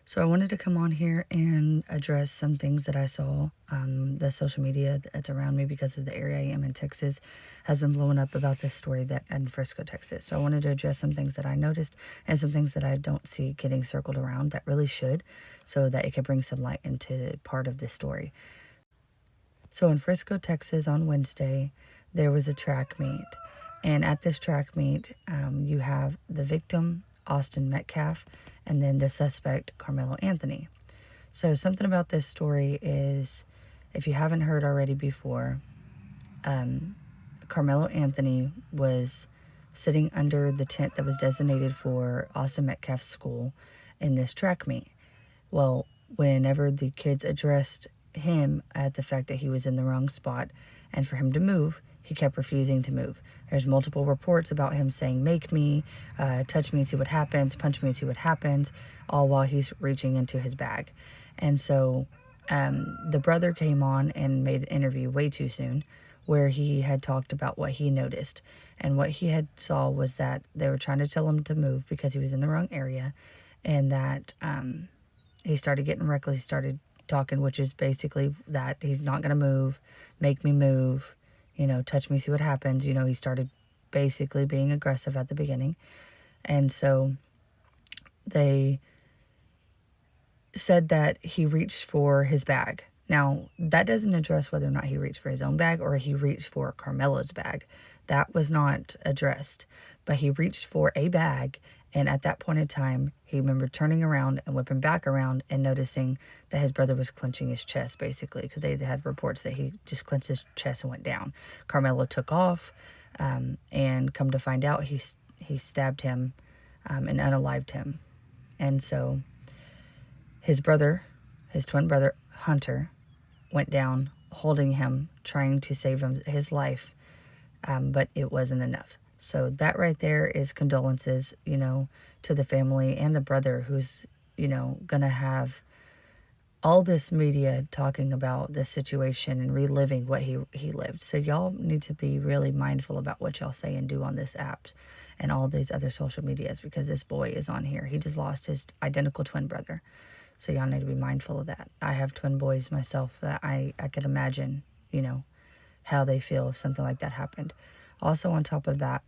So I wanted to come on here and address some things that I saw. The social media that's around me, because of the area I am in Texas, has been blowing up about this story that in Frisco, Texas. So I wanted to address some things that I noticed and some things that I don't see getting circled around that really should, so that it could bring some light into part of this story. So in Frisco, Texas, on Wednesday, there was a track meet. And at this track meet, you have the victim, Austin Metcalf, and then the suspect, Carmelo Anthony. So something about this story is, if you haven't heard already before, Carmelo Anthony was sitting under the tent that was designated for Austin Metcalf's school in this track meet. Well, whenever the kids addressed him at the fact that he was in the wrong spot and for him to move, he kept refusing to move. There's multiple reports about him saying, make me, touch me and see what happens, punch me and see what happens, all while he's reaching into his bag. And so the brother came on and made an interview way too soon, where he had talked about what he noticed. And what he had saw was that they were trying to tell him to move because he was in the wrong area, and that he started getting reckless. He started talking, which is basically that he's not going to move, make me move, touch me, see what happens. He started basically being aggressive at the beginning. And so they said that he reached for his bag. Now, that doesn't address whether or not he reached for his own bag or he reached for Carmelo's bag. That was not addressed. But he reached for a bag, and at that point in time, he remembered turning around and whipping back around and noticing that his brother was clenching his chest, basically, because they had reports that he just clenched his chest and went down. Carmelo took off, and come to find out, he stabbed him and unalived him. And so his brother, his twin brother, Hunter, went down holding him, trying to save his life, but it wasn't enough. So that right there is condolences, to the family and the brother, who's, going to have all this media talking about this situation and reliving what he lived. So y'all need to be really mindful about what y'all say and do on this app and all these other social medias, because this boy is on here. He just lost his identical twin brother. So y'all need to be mindful of that. I have twin boys myself that I could imagine, how they feel if something like that happened. Also, on top of that,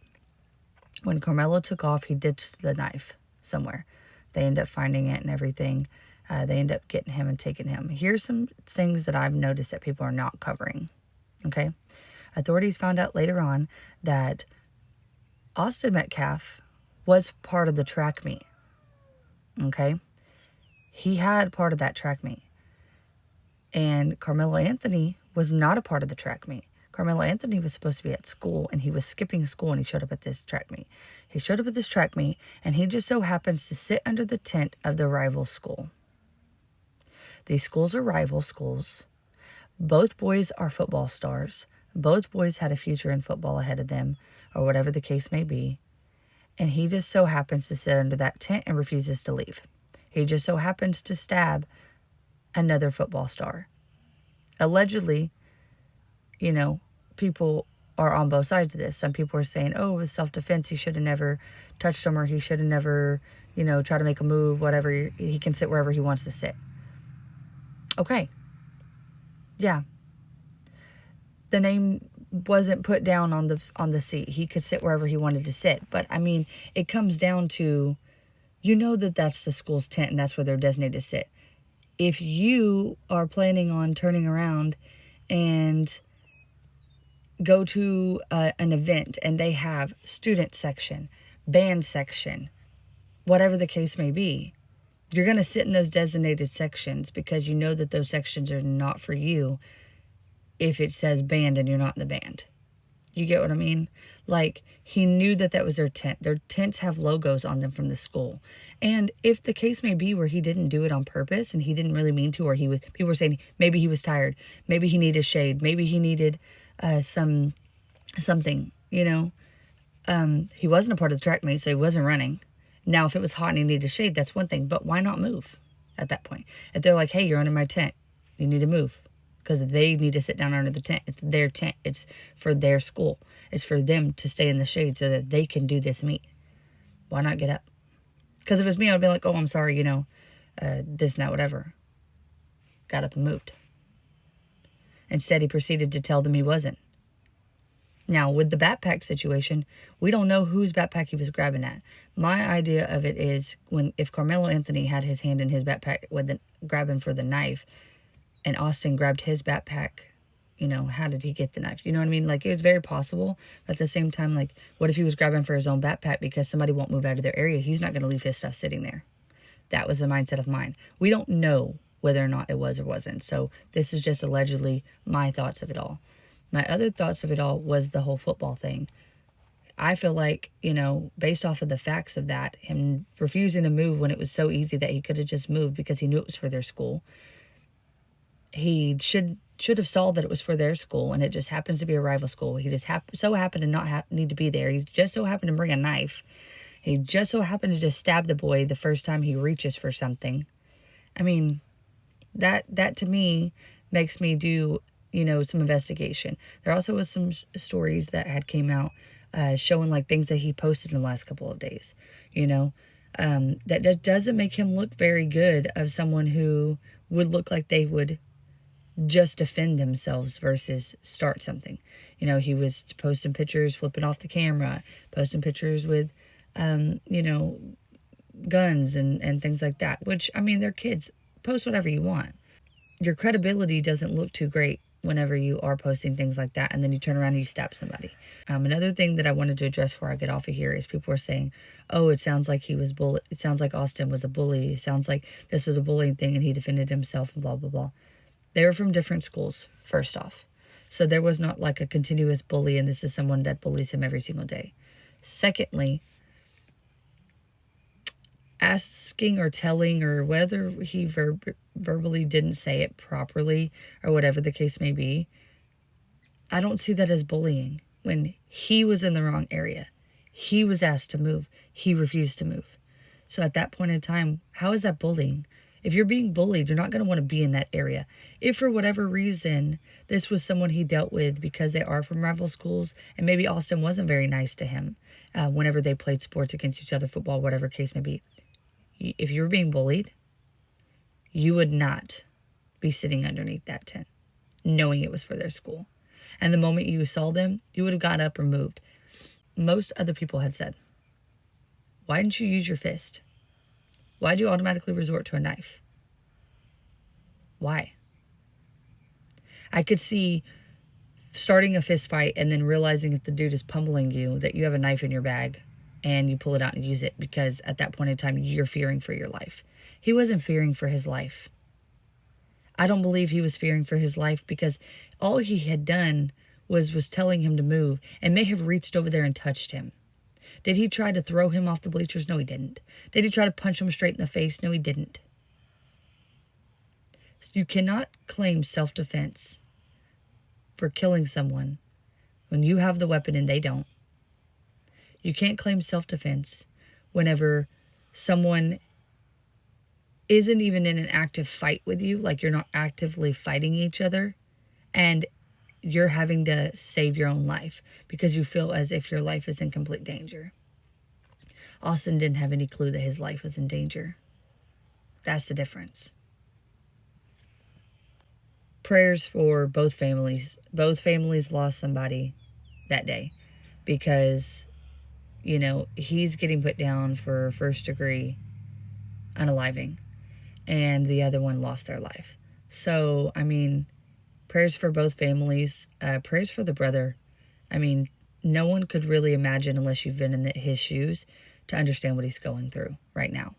when Carmelo took off, he ditched the knife somewhere. They end up finding it and everything. They end up getting him and taking him. Here's some things that I've noticed that people are not covering. Okay? Authorities found out later on that Austin Metcalf was part of the track meet. Okay? He had part of that track meet. And Carmelo Anthony was not a part of the track meet. Carmelo Anthony was supposed to be at school, and he was skipping school, and he showed up at this track meet. He showed up at this track meet, and he just so happens to sit under the tent of the rival school. These schools are rival schools. Both boys are football stars. Both boys had a future in football ahead of them, or whatever the case may be. And he just so happens to sit under that tent and refuses to leave. He just so happens to stab another football star. Allegedly, people are on both sides of this. Some people are saying, oh, it was self-defense. He should have never touched him, or he should have never, try to make a move, whatever. He can sit wherever he wants to sit. Okay. Yeah. The name wasn't put down on the seat. He could sit wherever he wanted to sit. But, it comes down to, that that's the school's tent and that's where they're designated to sit. If you are planning on turning around and go to an event and they have student section, band section, whatever the case may be, you're going to sit in those designated sections because you know that those sections are not for you if it says band and you're not in the band. You get what I mean? Like, he knew that was their tent. Their tents have logos on them from the school. And if the case may be where he didn't do it on purpose and he didn't really mean to, or people were saying maybe he was tired, maybe he needed shade, maybe he needed something, he wasn't a part of the track meet, so he wasn't running. Now, if it was hot and he needed shade, that's one thing, but why not move at that point? If they're like, hey, you're under my tent, you need to move, because they need to sit down under the tent. It's their tent. It's for their school. It's for them to stay in the shade so that they can do this meet. Why not get up? Because if it was me, I'd be like, oh, I'm sorry, this and that, whatever. Got up and moved. Instead, he proceeded to tell them he wasn't. Now, with the backpack situation, we don't know whose backpack he was grabbing at. My idea of it is if Carmelo Anthony had his hand in his backpack grabbing for the knife, and Austin grabbed his backpack, how did he get the knife? You know what I mean? Like, it's very possible. But at the same time, like, what if he was grabbing for his own backpack because somebody won't move out of their area? He's not going to leave his stuff sitting there. That was the mindset of mine. We don't know whether or not it was or wasn't. So this is just allegedly my thoughts of it all. My other thoughts of it all was the whole football thing. I feel like, based off of the facts of that, him refusing to move when it was so easy that he could have just moved because he knew it was for their school. He should have saw that it was for their school, and it just happens to be a rival school. He just so happened to not need to be there. He just so happened to bring a knife. He just so happened to just stab the boy the first time he reaches for something. I mean, that to me makes me do some investigation. There also was some stories that had came out showing like things that he posted in the last couple of days. That doesn't make him look very good of someone who would look like they would just defend themselves versus start something. He was posting pictures, flipping off the camera, posting pictures with guns and things like that, which, I mean, they're kids. Post whatever you want. Your credibility doesn't look too great whenever you are posting things like that, and then you turn around and you stab somebody. Another thing that I wanted to address before I get off of here is people are saying, oh, it sounds like he was bullied. It sounds like Austin was a bully. It sounds like this was a bullying thing and he defended himself and blah, blah, blah. They were from different schools, first off. So there was not like a continuous bully and this is someone that bullies him every single day. Secondly, asking or telling, or whether he verbally didn't say it properly or whatever the case may be, I don't see that as bullying. When he was in the wrong area, he was asked to move, he refused to move. So at that point in time, how is that bullying? If you're being bullied, you're not going to want to be in that area. If for whatever reason this was someone he dealt with because they are from rival schools, and maybe Austin wasn't very nice to him whenever they played sports against each other, football, whatever case may be, if you were being bullied, you would not be sitting underneath that tent knowing it was for their school. And the moment you saw them, you would have got up or moved. Most other people had said, why didn't you use your fist? Why did you automatically resort to a knife? Why? I could see starting a fist fight and then realizing if the dude is pummeling you that you have a knife in your bag and you pull it out and use it because at that point in time you're fearing for your life. He wasn't fearing for his life. I don't believe he was fearing for his life because all he had done was telling him to move and may have reached over there and touched him. Did he try to throw him off the bleachers? No, he didn't. Did he try to punch him straight in the face? No, he didn't. So you cannot claim self-defense for killing someone when you have the weapon and they don't. You can't claim self-defense whenever someone isn't even in an active fight with you, like you're not actively fighting each other, and you're having to save your own life because you feel as if your life is in complete danger. Austin didn't have any clue that his life was in danger. That's the difference. Prayers for both families. Both families lost somebody that day because, he's getting put down for first degree unaliving and the other one lost their life. So, prayers for both families, prayers for the brother. No one could really imagine unless you've been in his shoes to understand what he's going through right now.